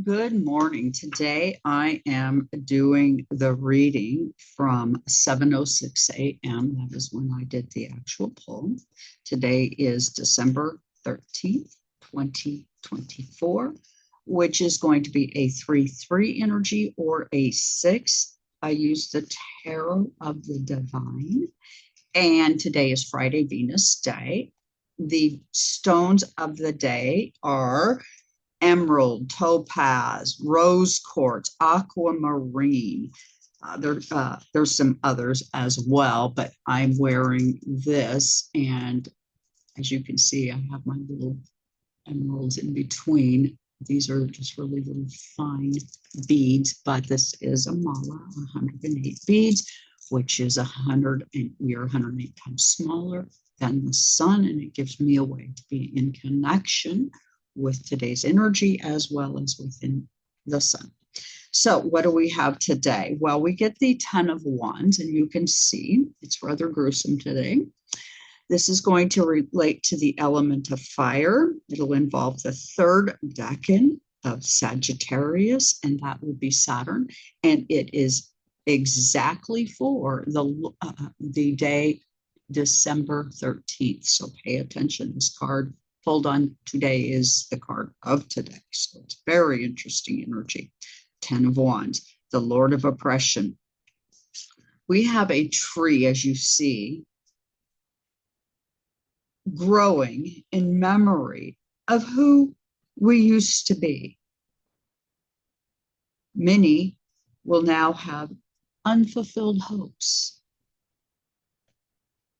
Good morning. Today I am doing the reading from 7:06 a.m. That is when I did the actual pull. Today is December 13th, 2024, which is going to be a 3-3 energy or a 6. I use the Tarot of the Divine. And today is Friday, Venus Day. The stones of the day are emerald, topaz, rose quartz, aquamarine. There's some others as well, but I'm wearing this. And as you can see, I have my little emeralds in between. These are just really little fine beads, but this is a mala, 108 beads, which is 100, and we are 108 times smaller than the sun. And it gives me a way to be in connection with today's energy as well as within the sun. So what do we have today? Well, we get the 10 of Wands, and you can see it's rather gruesome today. This is going to relate to the element of fire. It'll involve the third decan of Sagittarius, and that will be Saturn. And it is exactly for the day December 13th. So pay attention. This card pulled on today is the card of today. So it's very interesting energy. 10 of Wands, the Lord of Oppression. We have a tree, as you see, growing in memory of who we used to be. Many will now have unfulfilled hopes.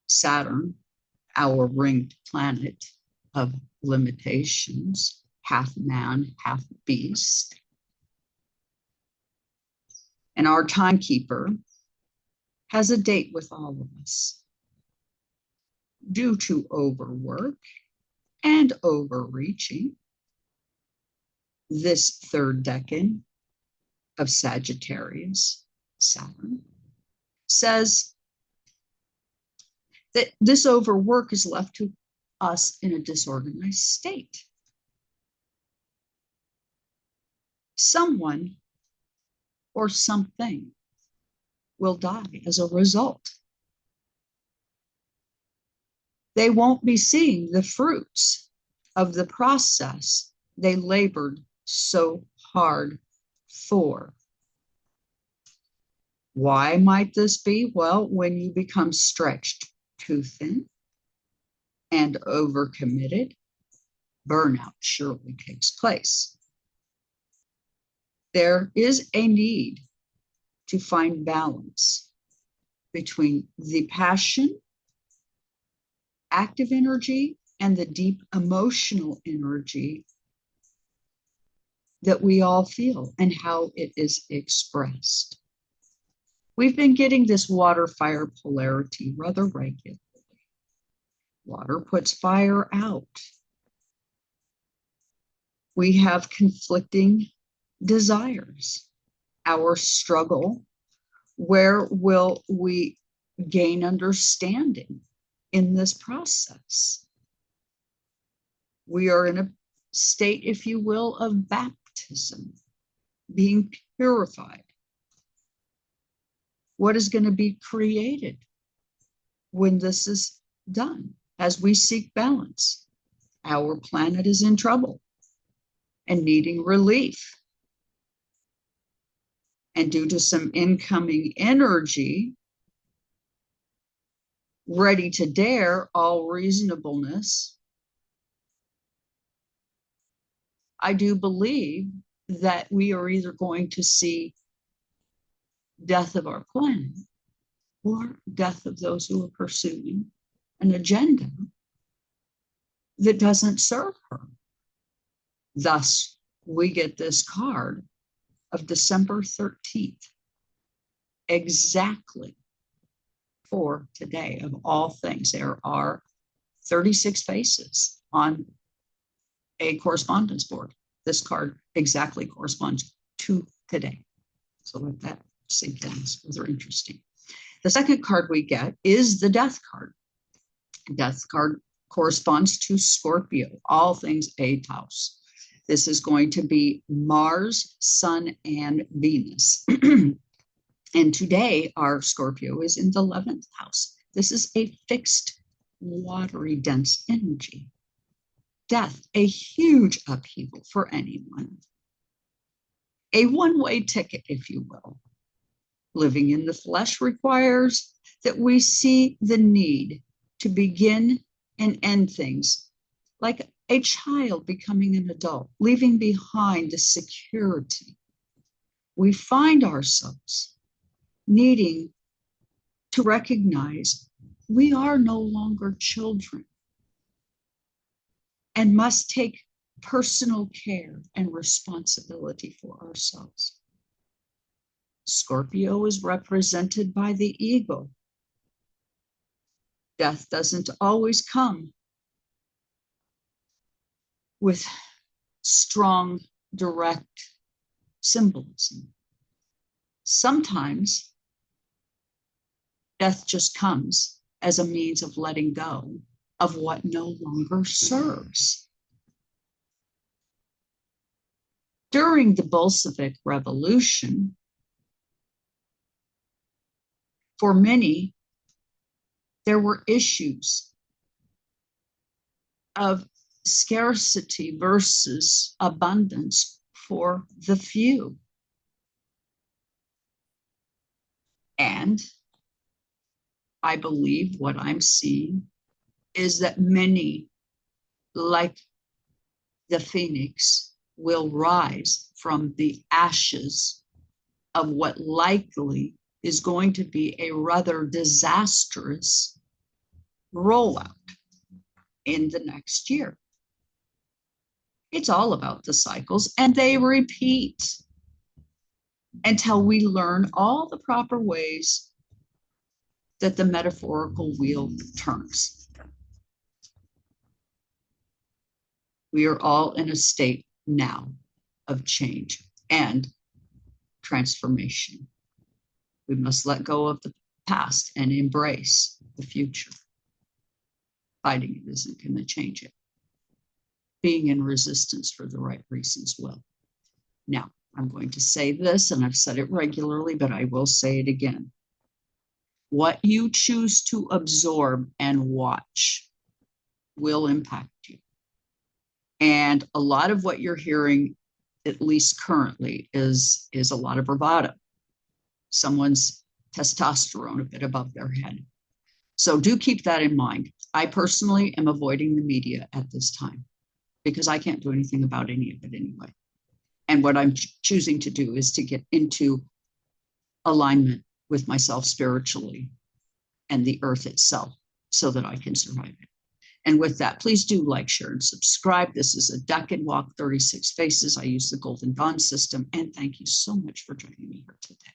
Saturn, our ringed planet of limitations, half man, half beast. And our timekeeper has a date with all of us. Due to overwork and overreaching, this third decan of Sagittarius, Saturn, says that this overwork is left to us in a disorganized state. Someone or something will die as a result. They won't be seeing the fruits of the process they labored so hard for. Why might this be? Well, when you become stretched too thin and overcommitted, burnout surely takes place. There is a need to find balance between the passion, active energy, and the deep emotional energy that we all feel and how it is expressed. We've been getting this water-fire polarity rather regularly. Water puts fire out. We have conflicting desires. Our struggle, where will we gain understanding in this process? We are in a state, if you will, of baptism, being purified. What is going to be created when this is done? As we seek balance, our planet is in trouble and needing relief. And due to some incoming energy, ready to dare all reasonableness, I do believe that we are either going to see death of our planet or death of those who are pursuing an agenda that doesn't serve her. Thus, we get this card of December 13th, exactly for today of all things. There are 36 faces on a correspondence board. This card exactly corresponds to today. So let that sink in. It's rather interesting. The second card we get is the Death card. Death card corresponds to Scorpio, all things eighth house. This is going to be Mars, Sun, and Venus. And today our Scorpio is in the 11th house. This is a fixed, watery, dense energy. Death, a huge upheaval for anyone. A one-way ticket, if you will. Living in the flesh requires that we see the need to begin and end things, like a child becoming an adult, leaving behind the security. We find ourselves needing to recognize we are no longer children and must take personal care and responsibility for ourselves. Scorpio is represented by the ego. Death doesn't always come with strong, direct symbolism. Sometimes death just comes as a means of letting go of what no longer serves. During the Bolshevik Revolution, for many, there were issues of scarcity versus abundance for the few. And I believe what I'm seeing is that many, like the phoenix, will rise from the ashes of what likely is going to be a rather disastrous rollout in the next year. It's all about the cycles, and they repeat until we learn all the proper ways that the metaphorical wheel turns. We are all in a state now of change and transformation. We must let go of the past and embrace the future. Fighting it isn't going to change it. Being in resistance for the right reasons will. Now, I'm going to say this, and I've said it regularly, but I will say it again. What you choose to absorb and watch will impact you. And a lot of what you're hearing, at least currently, is a lot of bravado. Someone's testosterone a bit above their head. So do keep that in mind. I personally am avoiding the media at this time because I can't do anything about any of it anyway. And what I'm choosing to do is to get into alignment with myself spiritually and the earth itself so that I can survive it. And with that, please do like, share, and subscribe. This is a Decan Walk 36 Faces. I use the Golden Dawn system. And thank you so much for joining me here today.